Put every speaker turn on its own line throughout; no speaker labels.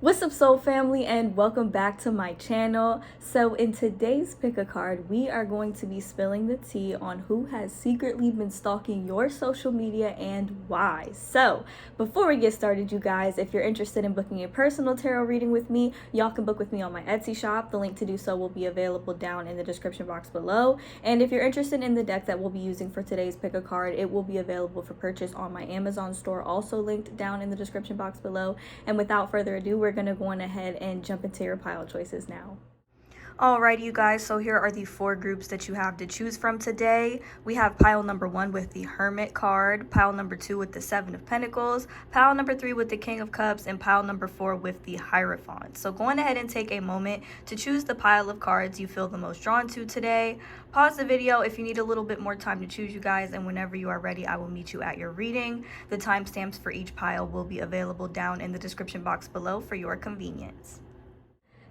What's up, soul family, and welcome back to my channel. So in today's pick a card, we are going to be spilling the tea on who has secretly been stalking your social media and why. So before we get started, you guys, if you're interested in booking a personal tarot reading with me, y'all can book with me on my Etsy shop. The link to do so will be available down in the description box below. And if you're interested in the deck that we'll be using for today's pick a card, it will be available for purchase on my Amazon store, also linked down in the description box below. And without further ado, we're going to go on ahead and jump into your pile choices now. Alrighty, you guys, so here are the four groups that you have to choose from today. We have pile number 1 with the Hermit card, pile number 2 with the 7 of Pentacles, pile number 3 with the King of Cups, and pile number 4 with the Hierophant. So go on ahead and take a moment to choose the pile of cards you feel the most drawn to today. Pause the video if you need a little bit more time to choose, you guys, and whenever you are ready, I will meet you at your reading. The timestamps for each pile will be available down in the description box below for your convenience.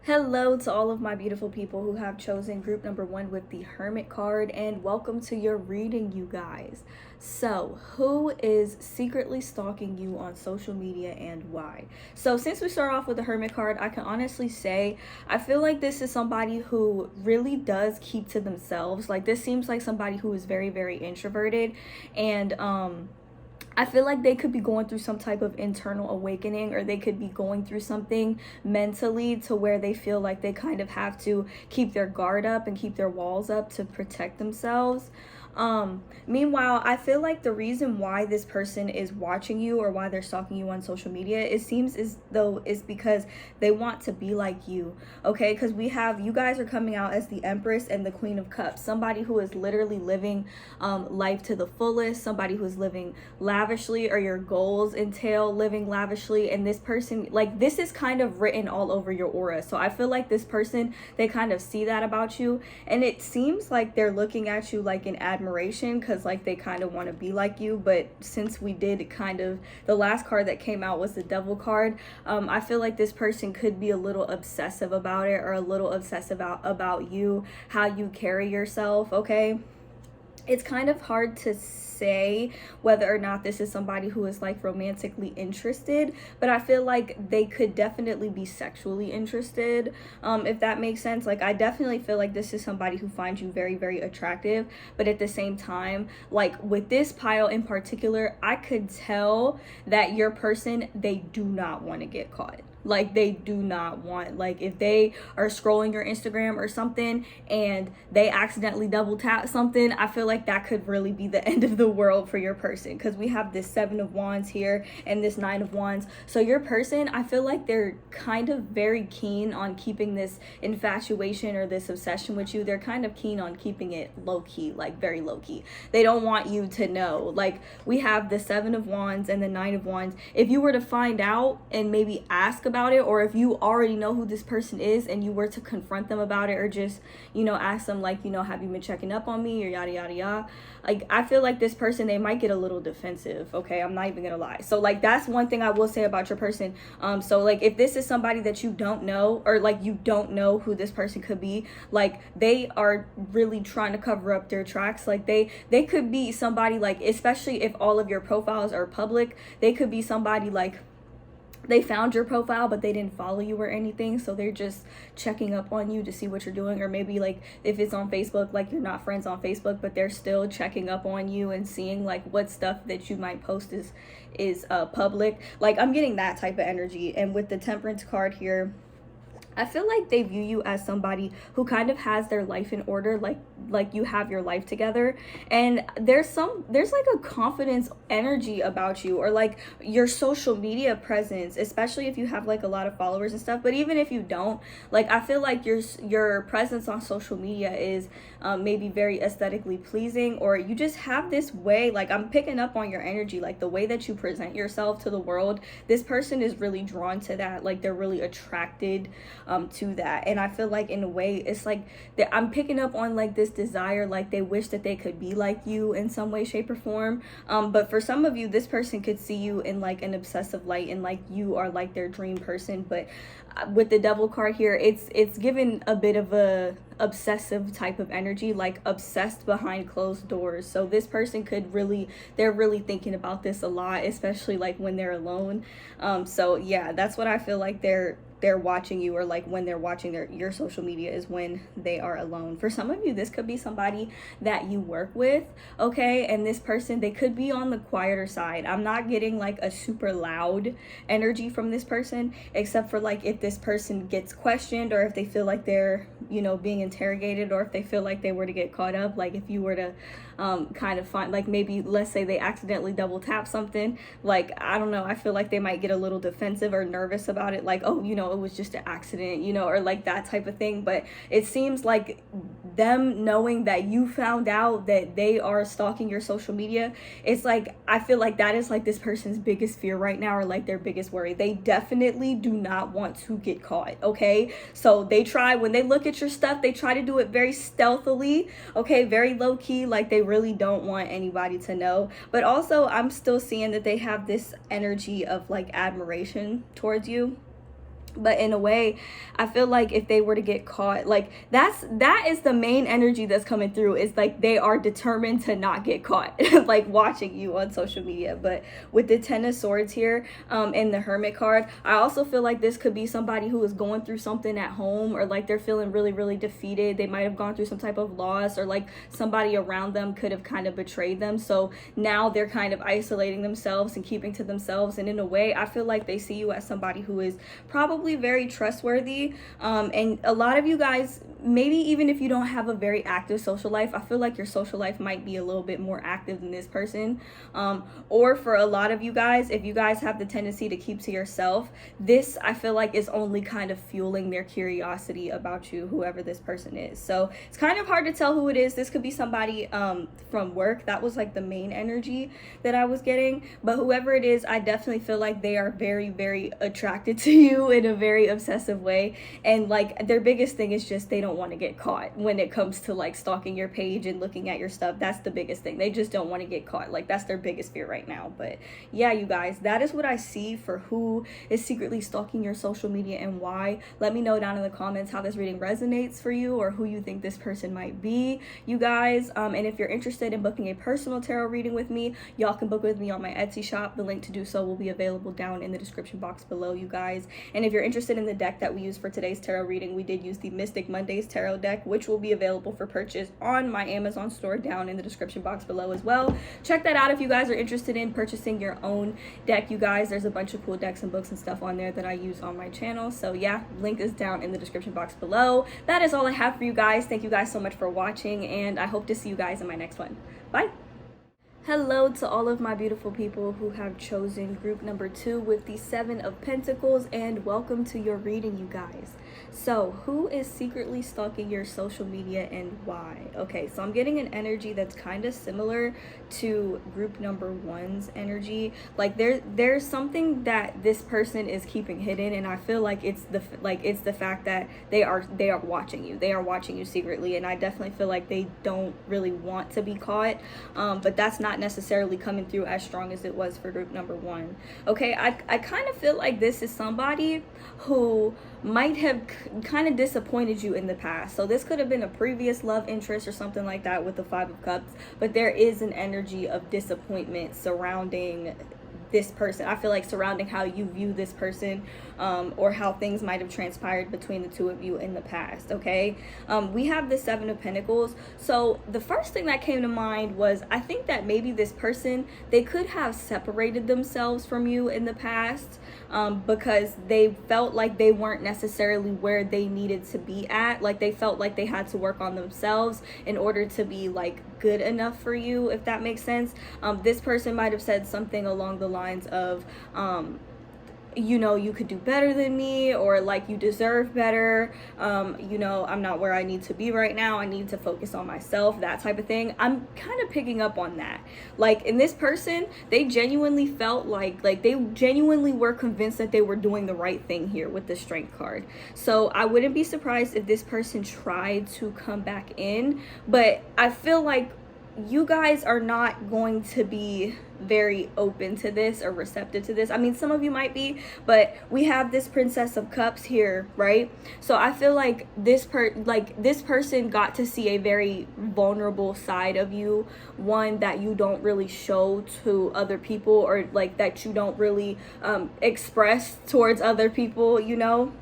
Hello to all of my beautiful people who have chosen group number 1 with the Hermit card, and welcome to your reading, you guys. So who is secretly stalking you on social media and why? So since we start off with the Hermit card, I can honestly say I feel like this is somebody who really does keep to themselves. Like, this seems like somebody who is very, very introverted, and I feel like they could be going through some type of internal awakening, or they could be going through something mentally to where they feel like they kind of have to keep their guard up and keep their walls up to protect themselves. Meanwhile, I feel like the reason why this person is watching you or why they're stalking you on social media, it seems as though it's because they want to be like you, okay? Because we have, you guys are coming out as the Empress and the Queen of Cups, somebody who is literally living life to the fullest, somebody who is living lavishly, or your goals entail living lavishly. And this person, like, this is kind of written all over your aura. So I feel like this person, they kind of see that about you, and it seems like they're looking at you like in admiration, because like they kind of want to be like you. But since we did kind of, the last card that came out was the Devil card, I feel like this person could be a little obsessive about it, or a little obsessive about you, how you carry yourself, okay? It's kind of hard to say whether or not this is somebody who is like romantically interested, but I feel like they could definitely be sexually interested, if that makes sense. Like, I definitely feel like this is somebody who finds you very, very attractive, but at the same time, like with this pile in particular, I could tell that your person, they do not want to get caught. Like, they do not want, like, if they are scrolling your Instagram or something and they accidentally double tap something, I feel like that could really be the end of the world for your person, because we have this 7 of Wands here and this 9 of Wands. So your person, I feel like they're kind of very keen on keeping this infatuation or this obsession with you. They're kind of keen on keeping it low-key, like very low-key. They don't want you to know. Like, we have the 7 of Wands and the 9 of Wands. If you were to find out and maybe ask about it, or if you already know who this person is and you were to confront them about it, or just, you know, ask them like, you know, have you been checking up on me, or yada yada yada, like, I feel like this person, they might get a little defensive, okay? I'm not even gonna lie. So like, that's one thing I will say about your person. So like, if this is somebody that you don't know, or like you don't know who this person could be, like, they are really trying to cover up their tracks. Like, they could be somebody, like, especially if all of your profiles are public, they could be somebody like, they found your profile but they didn't follow you or anything, so they're just checking up on you to see what you're doing. Or maybe like, if it's on Facebook, like, you're not friends on Facebook, but they're still checking up on you and seeing like what stuff that you might post is public. Like, I'm getting that type of energy. And with the Temperance card here, I feel like they view you as somebody who kind of has their life in order, like you have your life together, and there's like a confidence energy about you, or like your social media presence, especially if you have like a lot of followers and stuff. But even if you don't, like, I feel like your presence on social media is maybe very aesthetically pleasing, or you just have this way, like, I'm picking up on your energy, like the way that you present yourself to the world. This person is really drawn to that, like they're really attracted to that. And I feel like in a way it's like I'm picking up on like this desire, like they wish that they could be like you in some way, shape, or form. But for some of you, this person could see you in like an obsessive light, and like you are like their dream person. But with the devil card here, it's given a bit of a obsessive type of energy, like obsessed behind closed doors. So this person could really, they're really thinking about this a lot, especially like when they're alone. So yeah, that's what I feel like they're watching you, or like when they're watching your social media is when they are alone. For some of you, this could be somebody that you work with, okay? And this person, they could be on the quieter side. I'm not getting like a super loud energy from this person, except for like if this person gets questioned, or if they feel like they're, you know, being interrogated, or if they feel like they were to get caught up. Like if you were to kind of find, like maybe let's say they accidentally double tap something, like I don't know, I feel like they might get a little defensive or nervous about it, like, oh, you know, it was just an accident, you know, or like that type of thing. But it seems like them knowing that you found out that they are stalking your social media, it's like I feel like that is like this person's biggest fear right now, or like their biggest worry. They definitely do not want to get caught, okay? So they try, when they look at your stuff, they try to do it very stealthily, okay, very low key, like they really don't want anybody to know. But also I'm still seeing that they have this energy of like admiration towards you. But in a way, I feel like if they were to get caught, like that is the main energy that's coming through, is like they are determined to not get caught like watching you on social media. But with the Ten of Swords here and the Hermit card, I also feel like this could be somebody who is going through something at home, or like they're feeling really, really defeated. They might have gone through some type of loss, or like somebody around them could have kind of betrayed them. So now they're kind of isolating themselves and keeping to themselves. And in a way, I feel like they see you as somebody who is probably very trustworthy. And a lot of you guys, maybe even if you don't have a very active social life, I feel like your social life might be a little bit more active than this person. Or for a lot of you guys, if you guys have the tendency to keep to yourself, this I feel like is only kind of fueling their curiosity about you, whoever this person is. So it's kind of hard to tell who it is. This could be somebody from work. That was like the main energy that I was getting. But whoever it is, I definitely feel like they are very, very attracted to you in a very obsessive way. And like their biggest thing is just they don't want to get caught when it comes to like stalking your page and looking at your stuff. That's the biggest thing. They just don't want to get caught. Like that's their biggest fear right now. But yeah, you guys, that is what I see for who is secretly stalking your social media and why. Let me know down in the comments how this reading resonates for you, or who you think this person might be, you guys. And if you're interested in booking a personal tarot reading with me, y'all can book with me on my Etsy shop. The link to do so will be available down in the description box below, you guys. And if you're interested in the deck that we use for today's tarot reading, we did use the Mystic Mondays tarot deck, which will be available for purchase on my Amazon store down in the description box below as well. Check that out if you guys are interested in purchasing your own deck, you guys. There's a bunch of cool decks and books and stuff on there that I use on my channel. So yeah, link is down in the description box below. That is all I have for you guys. Thank you guys so much for watching, and I hope to see you guys in my next one. Bye. Hello to all of my beautiful people who have chosen group number 2 with the 7 of Pentacles, and welcome to your reading, you guys. So who is secretly stalking your social media and why? Okay, so I'm getting an energy that's kind of similar to group number 1's energy. Like there's something that this person is keeping hidden, and I feel like it's the fact that they are watching you. They are watching you secretly, and I definitely feel like they don't really want to be caught. But that's not necessarily coming through as strong as it was for group number 1. Okay, I kind of feel like this is somebody who might have kind of disappointed you in the past. So this could have been a previous love interest or something like that with the 5 of Cups, but there is an energy of disappointment surrounding this person. I feel like surrounding how you view this person, or how things might have transpired between the two of you in the past. Okay, we have the 7 of Pentacles. So the first thing that came to mind was, I think that maybe this person, they could have separated themselves from you in the past, because they felt like they weren't necessarily where they needed to be at. Like they felt like they had to work on themselves in order to be like good enough for you, if that makes sense. This person might have said something along the lines of you know, you could do better than me, or like you deserve better. You know, I'm not where I need to be right now. I need to focus on myself, that type of thing. I'm kind of picking up on that. Like in this person, they genuinely felt like they genuinely were convinced that they were doing the right thing here with the strength card. So I wouldn't be surprised if this person tried to come back in, but I feel like you guys are not going to be very open to this or receptive to this. I mean, some of you might be, but we have this Princess of Cups here, right? So I feel like this person got to see a very vulnerable side of you, one that you don't really show to other people, or like that you don't really express towards other people, you know?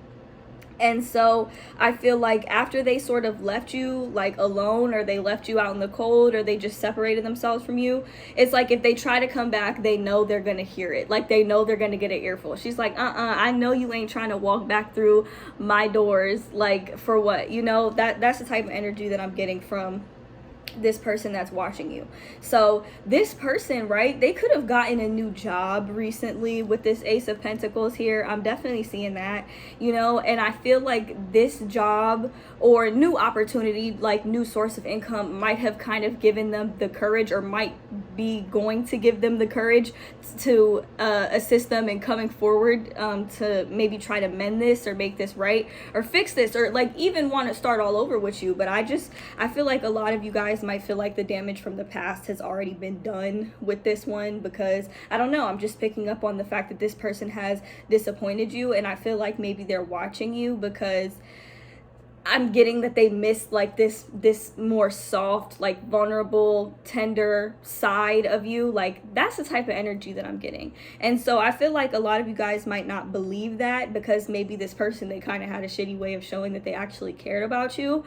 And so I feel like after they sort of left you like alone, or they left you out in the cold, or they just separated themselves from you, it's like if they try to come back, they know they're gonna hear it. Like they know they're gonna get an earful. She's like, I know you ain't trying to walk back through my doors, like for what? You know, that's the type of energy that I'm getting from this person that's watching you. So this person, right, they could have gotten a new job recently with this Ace of Pentacles here. I'm definitely seeing that, you know, and I feel like this job or new opportunity, like new source of income, might have kind of given them the courage, or might be going to give them the courage to assist them in coming forward, to maybe try to mend this or make this right or fix this, or like even want to start all over with you. But I feel like a lot of you guys might feel like the damage from the past has already been done with this one, because I don't know, I'm just picking up on the fact that this person has disappointed you, and I feel like maybe they're watching you because I'm getting that they missed like this more soft, like vulnerable, tender side of you. Like that's the type of energy that I'm getting. And so I feel like a lot of you guys might not believe that, because maybe this person, they kind of had a shitty way of showing that they actually cared about you.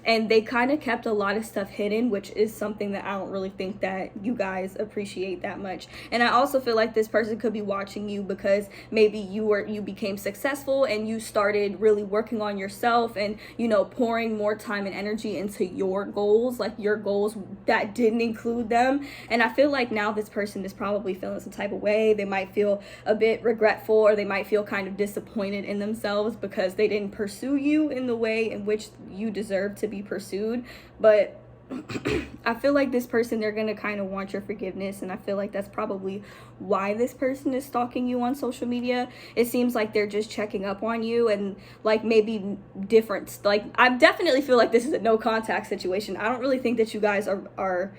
And they kind of kept a lot of stuff hidden, which is something that I don't really think that you guys appreciate that much. And I also feel like this person could be watching you because maybe you became successful and you started really working on yourself, and, you know, pouring more time and energy into your goals, like your goals that didn't include them. And I feel like now this person is probably feeling some type of way. They might feel a bit regretful, or they might feel kind of disappointed in themselves because they didn't pursue you in the way in which you deserve to be pursued. But I feel like this person, they're gonna kind of want your forgiveness, and I feel like that's probably why this person is stalking you on social media. It seems like they're just checking up on you, and like maybe different, like I definitely feel like this is a no contact situation. I don't really think that you guys are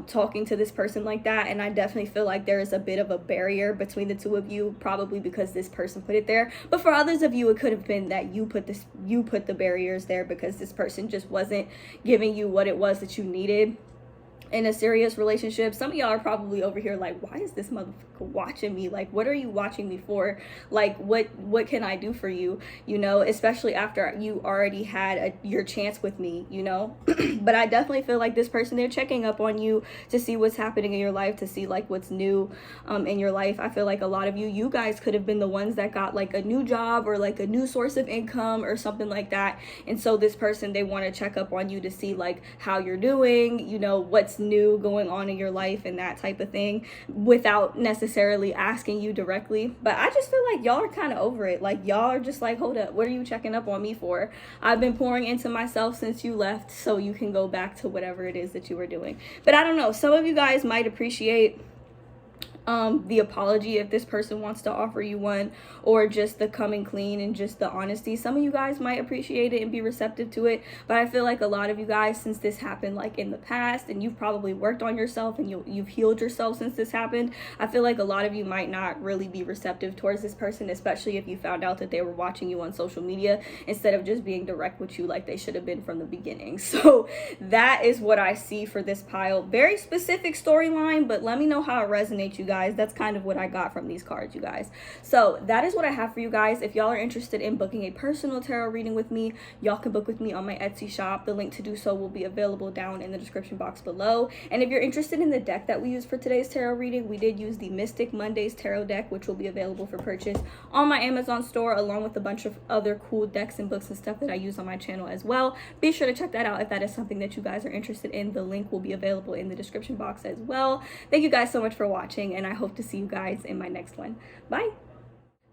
talking to this person like that, and I definitely feel like there is a bit of a barrier between the two of you, probably because this person put it there. But for others of you, it could have been that you put the barriers there because this person just wasn't giving you what it was that you needed in a serious relationship. Some of y'all are probably over here like, why is this motherfucker watching me? Like, what are you watching me for? Like, what can I do for you? You know, especially after you already had your chance with me, you know. But I definitely feel like this person, they're checking up on you to see what's happening in your life, to see like what's new in your life. I feel like a lot of you guys could have been the ones that got like a new job or like a new source of income or something like that. And so this person, they want to check up on you to see like how you're doing, you know, what's new going on in your life and that type of thing, without necessarily asking you directly. But I just feel like y'all are kind of over it. Like y'all are just like, hold up, what are you checking up on me for? I've been pouring into myself since you left, so you can go back to whatever it is that you were doing. But I don't know, some of you guys might appreciate the apology if this person wants to offer you one, or just the coming clean and just the honesty. Some of you guys might appreciate it and be receptive to it, but I feel like a lot of you guys, since this happened like in the past, and you've probably worked on yourself and you've healed yourself since this happened, I feel like a lot of you might not really be receptive towards this person, especially if you found out that they were watching you on social media instead of just being direct with you like they should have been from the beginning. So that is what I see for this pile. Very specific storyline, but let me know how it resonates, you guys. That's kind of what I got from these cards, you guys. So that is what I have for you guys. If y'all are interested in booking a personal tarot reading with me, y'all can book with me on my Etsy shop. The link to do so will be available down in the description box below. And if you're interested in the deck that we used for today's tarot reading, we did use the Mystic Mondays tarot deck, which will be available for purchase on my Amazon store, along with a bunch of other cool decks and books and stuff that I use on my channel as well. Be sure to check that out if that is something that you guys are interested in. The link will be available in the description box as well. Thank you guys so much for watching, and I hope to see you guys in my next one. Bye.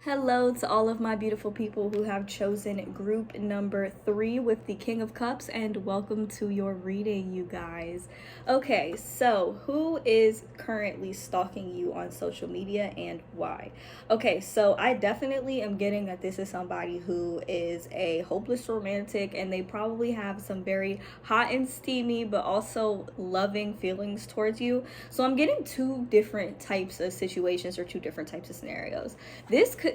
Hello to all of my beautiful people who have chosen group number 3 with the King of Cups, and welcome to your reading, you guys. Okay, so who is currently stalking you on social media and why? Okay, so I definitely am getting that this is somebody who is a hopeless romantic, and they probably have some very hot and steamy but also loving feelings towards you. So I'm getting two different types of situations or two different types of scenarios.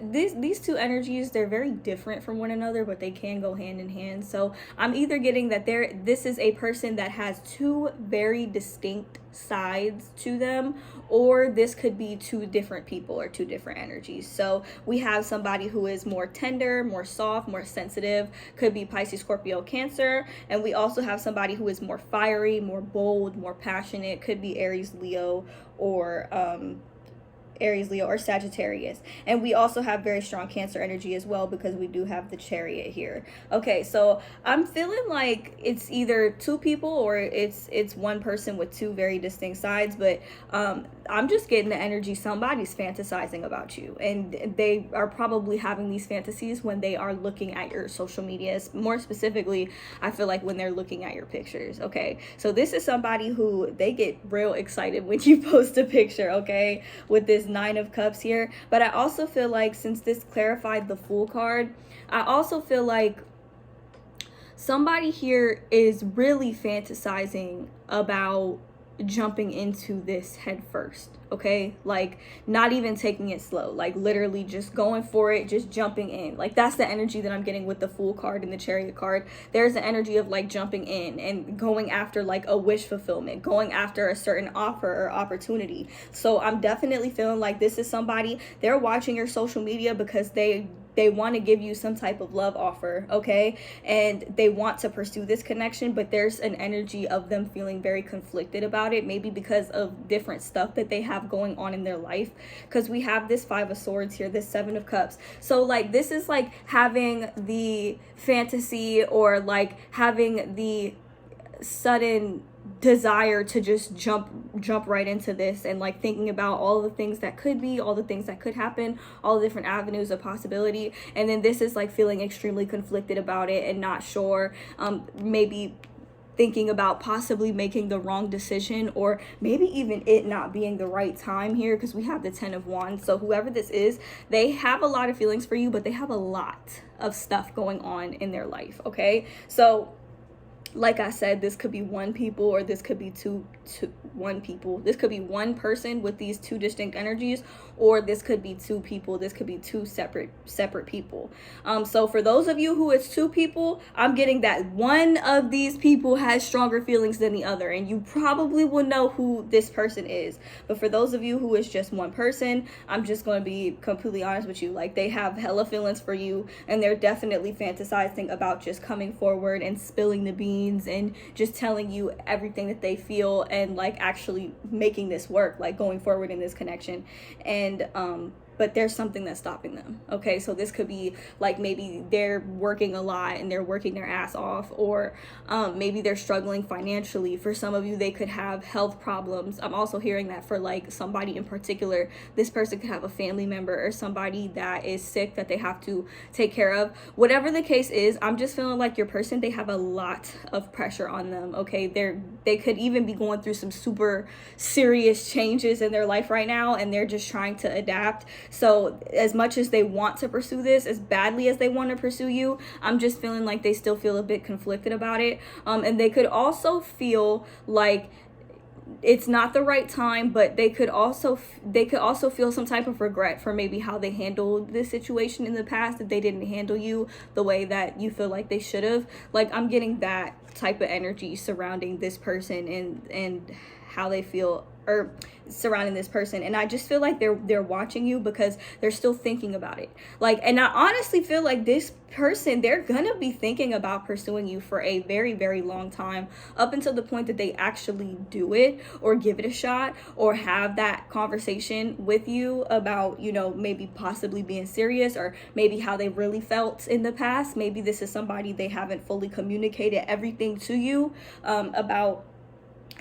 These two energies, they're very different from one another, but they can go hand in hand. So I'm either getting that this is a person that has two very distinct sides to them, or this could be two different people or two different energies. So we have somebody who is more tender, more soft, more sensitive, could be Pisces, Scorpio, Cancer, and we also have somebody who is more fiery, more bold, more passionate, could be Aries, Leo, or Sagittarius. And we also have very strong Cancer energy as well, because we do have the Chariot here. Okay, so I'm feeling like it's either two people or it's one person with two very distinct sides, but I'm just getting the energy somebody's fantasizing about you, and they are probably having these fantasies when they are looking at your social medias. More specifically, I feel like when they're looking at your pictures. Okay, so this is somebody who they get real excited when you post a picture, okay, with this Nine of Cups here. But I also feel like, since this clarified the Fool card, I also feel like somebody here is really fantasizing about jumping into this head first, okay? Like, not even taking it slow, like literally just going for it, just jumping in. Like, that's the energy that I'm getting with the Fool card and the Chariot card. There's the energy of like jumping in and going after like a wish fulfillment, going after a certain offer or opportunity. So I'm definitely feeling like this is somebody, they're watching your social media because they want to give you some type of love offer, okay? And they want to pursue this connection, but there's an energy of them feeling very conflicted about it, maybe because of different stuff that they have going on in their life. Because we have this Five of Swords here, this Seven of Cups. So like, this is like having the fantasy, or like having the sudden desire to just jump right into this, and like thinking about all the things that could be, all the things that could happen, all the different avenues of possibility. And then this is like feeling extremely conflicted about it and not sure, maybe thinking about possibly making the wrong decision, or maybe even it not being the right time here, because we have the Ten of Wands. So whoever this is, they have a lot of feelings for you, but they have a lot of stuff going on in their life, okay? So like I said, this could be one people, or this could be one people. This could be one person with these two distinct energies, or this could be two people. This could be two separate people. So for those of you who it's two people, I'm getting that one of these people has stronger feelings than the other, and you probably will know who this person is. But for those of you who is just one person, I'm just going to be completely honest with you. Like, they have hella feelings for you, and they're definitely fantasizing about just coming forward and spilling the beans and just telling you everything that they feel, and like actually making this work, like going forward in this connection. And but there's something that's stopping them, okay? So this could be like, maybe they're working a lot and they're working their ass off, or maybe they're struggling financially. For some of you, they could have health problems. I'm also hearing that for like somebody in particular, this person could have a family member or somebody that is sick that they have to take care of. Whatever the case is, I'm just feeling like your person, they have a lot of pressure on them, okay? They could even be going through some super serious changes in their life right now, and they're just trying to adapt. So as much as they want to pursue this, as badly as they want to pursue you, I'm just feeling like they still feel a bit conflicted about it. And they could also feel like it's not the right time, but they could also feel some type of regret for maybe how they handled this situation in the past, that they didn't handle you the way that you feel like they should have. Like, I'm getting that type of energy surrounding this person, and how they feel, or surrounding this person. And I just feel like they're watching you because they're still thinking about it. Like, and I honestly feel like this person, they're gonna be thinking about pursuing you for a very, very long time, up until the point that they actually do it, or give it a shot, or have that conversation with you about, you know, maybe possibly being serious, or maybe how they really felt in the past. Maybe this is somebody they haven't fully communicated everything to you about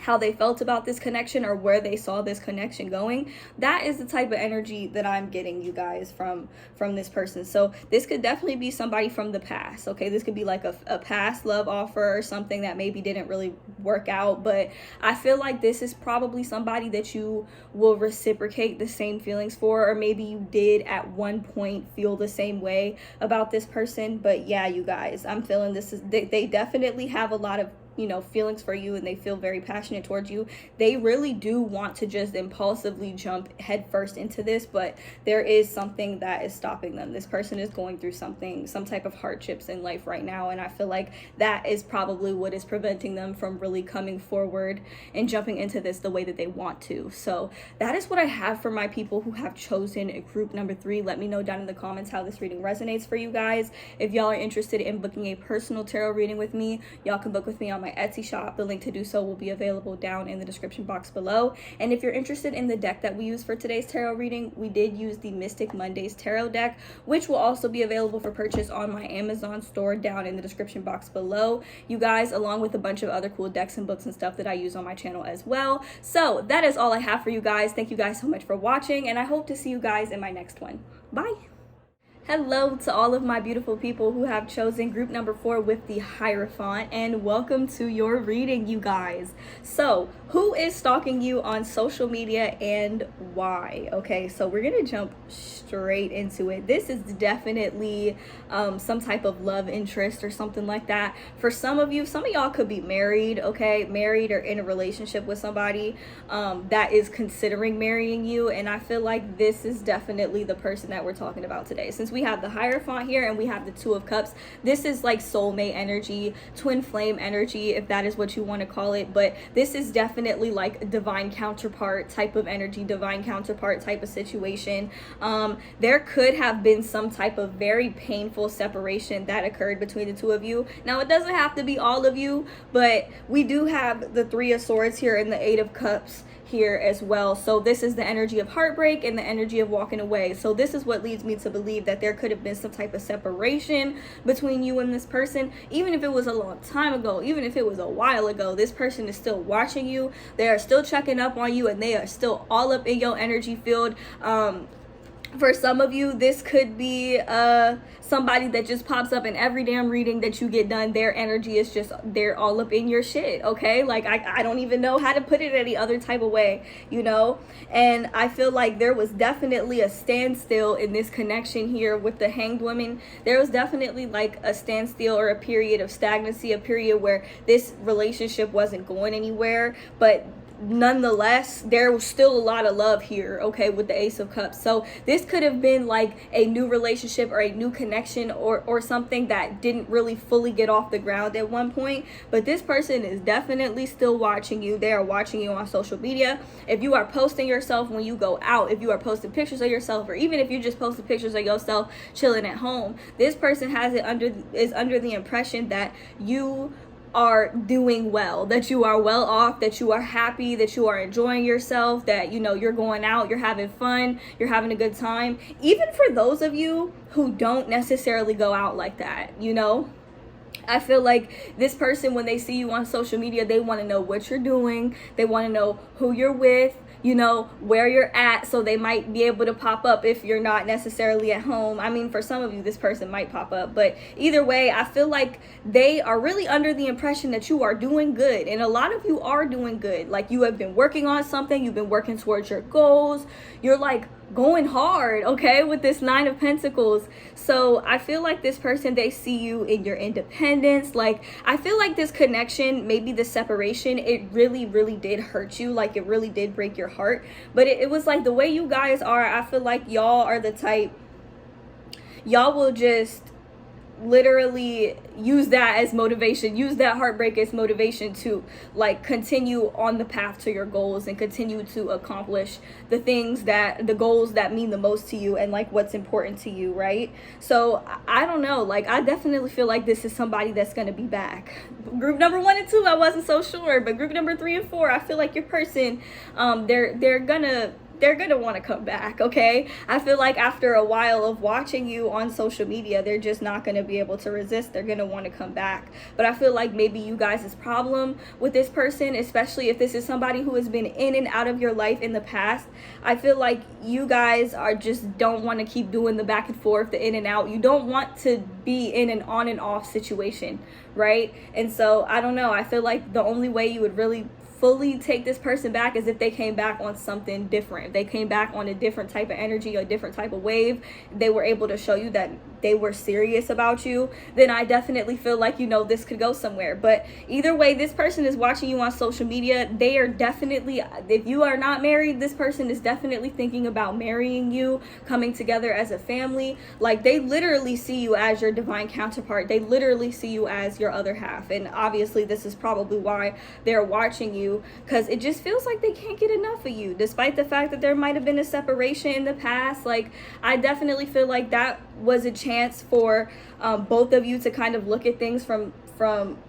how they felt about this connection or where they saw this connection going. That is the type of energy that I'm getting, you guys, from this person. So this could definitely be somebody from the past. Okay, this could be like a past love offer or something that maybe didn't really work out, but I feel like this is probably somebody that you will reciprocate the same feelings for, or maybe you did at one point feel the same way about this person. But yeah, you guys, I'm feeling this is they definitely have a lot of, you know, feelings for you, and they feel very passionate towards you. They really do want to just impulsively jump headfirst into this, but there is something that is stopping them. This person is going through something, some type of hardships in life right now, and I feel like that is probably what is preventing them from really coming forward and jumping into this the way that they want to. So that is what I have for my people who have chosen group number 3. Let me know down in the comments how this reading resonates for you guys. If y'all are interested in booking a personal tarot reading with me, y'all can book with me on my Etsy shop. The link to do so will be available down in the description box below. And if you're interested in the deck that we use for today's tarot reading, we did use the Mystic Mondays tarot deck, which will also be available for purchase on my Amazon store down in the description box below, you guys, along with a bunch of other cool decks and books and stuff that I use on my channel as well. So that is all I have for you guys. Thank you guys so much for watching, and I hope to see you guys in my next one. Bye. Hello to all of my beautiful people who have chosen group number 4 with the Hierophant, and welcome to your reading, you guys. So who is stalking you on social media and why? Okay, so we're gonna jump straight into it. This is definitely some type of love interest or something like that. For some of y'all could be married, okay, married or in a relationship with somebody that is considering marrying you, and I feel like this is definitely the person that we're talking about today. Since we have the Hierophant here and we have the Two of Cups, this is like soulmate energy, twin flame energy, if that is what you want to call it. But this is definitely like divine counterpart type of energy, divine counterpart type of situation. There could have been some type of very painful separation that occurred between the two of you. Now, it doesn't have to be all of you, but we do have the Three of Swords here and the Eight of Cups here as well. So this is the energy of heartbreak and the energy of walking away. So this is what leads me to believe that there could have been some type of separation between you and this person. Even if it was a long time ago, even if it was a while ago, this person is still watching you. They are still checking up on you, and they are still all up in your energy field. For some of you, this could be somebody that just pops up in every damn reading that you get done. Their energy is just, they're all up in your shit, okay? Like, I don't even know how to put it any other type of way, you know? And I feel like there was definitely a standstill in this connection here with the Hanged Woman. There was definitely like a standstill or a period of stagnancy, a period where this relationship wasn't going anywhere, but nonetheless, there was still a lot of love here, okay, with the Ace of Cups. So this could have been like a new relationship or a new connection or something that didn't really fully get off the ground at one point, but this person is definitely still watching you. They are watching you on social media. If you are posting yourself when you go out, if you are posting pictures of yourself, or even if you just posted pictures of yourself chilling at home, this person is under the impression that you are doing well, that you are well off, that you are happy, that you are enjoying yourself, that, you know, you're going out, you're having fun, you're having a good time. Even for those of you who don't necessarily go out like that, you know, I feel like this person, when they see you on social media, they want to know what you're doing. They want to know who you're with, you know, where you're at, so they might be able to pop up if you're not necessarily at home. I mean, for some of you, this person might pop up, but either way, I feel like they are really under the impression that you are doing good, and a lot of you are doing good. Like, you have been working on something, you've been working towards your goals, you're like going hard, okay, with this Nine of Pentacles. So I feel like this person, they see you in your independence. Like, I feel like this connection, maybe the separation, it really did hurt you. Like, it really did break your heart, but it was like the way you guys are. I feel like y'all are the type, y'all will just literally use that as motivation, use that heartbreak as motivation to like continue on the path to your goals and continue to accomplish the things that, the goals that mean the most to you and like what's important to you, right? So I don't know, like, I definitely feel like this is somebody that's going to be back. Group number 1 and 2, I wasn't so sure, but group number 3 and 4, I feel like your person, they're gonna they're gonna want to come back, okay? I feel like after a while of watching you on social media, they're just not gonna be able to resist. They're gonna want to come back. But I feel like maybe you guys' problem with this person, especially if this is somebody who has been in and out of your life in the past, I feel like you guys are just don't want to keep doing the back and forth, the in and out. You don't want to be in an on and off situation, right? And so I don't know, I feel like the only way you would really fully take this person back is if they came back on something different. If they came back on a different type of energy, a different type of wave, they were able to show you that they were serious about you, then I definitely feel like, you know, this could go somewhere. But either way, this person is watching you on social media. They are definitely, if you are not married, this person is definitely thinking about marrying you, coming together as a family. Like, they literally see you as your divine counterpart. They literally see you as your other half. And obviously this is probably why they're watching you, because it just feels like they can't get enough of you, despite the fact that there might have been a separation in the past. Like, I definitely feel like that was a chance for both of you to kind of look at things from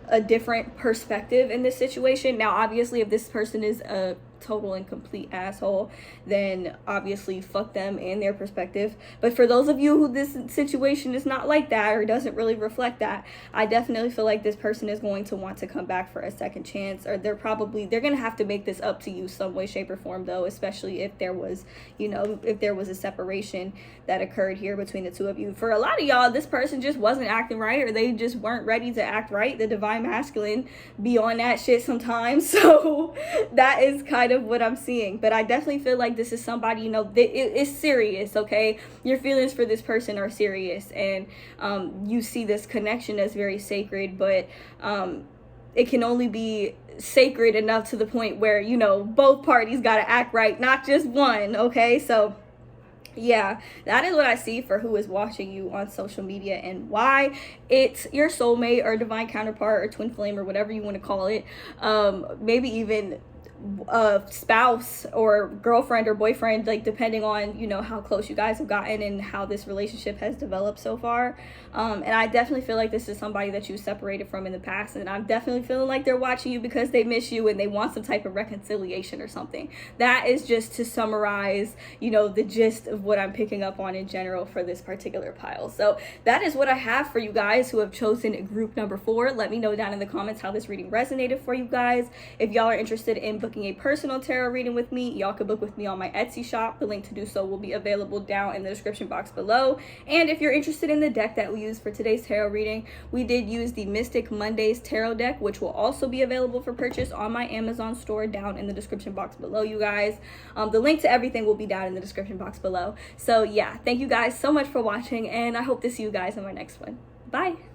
a different perspective in this situation. Now, obviously, if this person is a total and complete asshole, then obviously fuck them and their perspective. But for those of you who this situation is not like that or doesn't really reflect that, I definitely feel like this person is going to want to come back for a second chance, or they're gonna have to make this up to you some way, shape, or form, though, especially if there was, you know, if there was a separation that occurred here between the two of you. For a lot of y'all, this person just wasn't acting right, or they just weren't ready to act right. The divine masculine be on that shit sometimes. So that is kind of what I'm seeing. But I definitely feel like this is somebody, you know, it's serious, okay? Your feelings for this person are serious, and you see this connection as very sacred, but it can only be sacred enough to the point where, you know, both parties got to act right, not just one, okay? So yeah, that is what I see for who is watching you on social media and why. It's your soulmate or divine counterpart or twin flame or whatever you want to call it. Maybe even a spouse or girlfriend or boyfriend, like depending on, you know, how close you guys have gotten and how this relationship has developed so far. And I definitely feel like this is somebody that you separated from in the past, and I'm definitely feeling like they're watching you because they miss you and they want some type of reconciliation or something. That is just to summarize, you know, the gist of what I'm picking up on in general for this particular pile. So that is what I have for you guys who have chosen group number 4. Let me know down in the comments how this reading resonated for you guys. If y'all are interested in booking a personal tarot reading with me, y'all can book with me on my Etsy shop. The link to do so will be available down in the description box below. And if you're interested in the deck that we used for today's tarot reading, we did use the Mystic Mondays tarot deck, which will also be available for purchase on my Amazon store down in the description box below, you guys. The link to everything will be down in the description box below. So yeah, thank you guys so much for watching, and I hope to see you guys in my next one. Bye.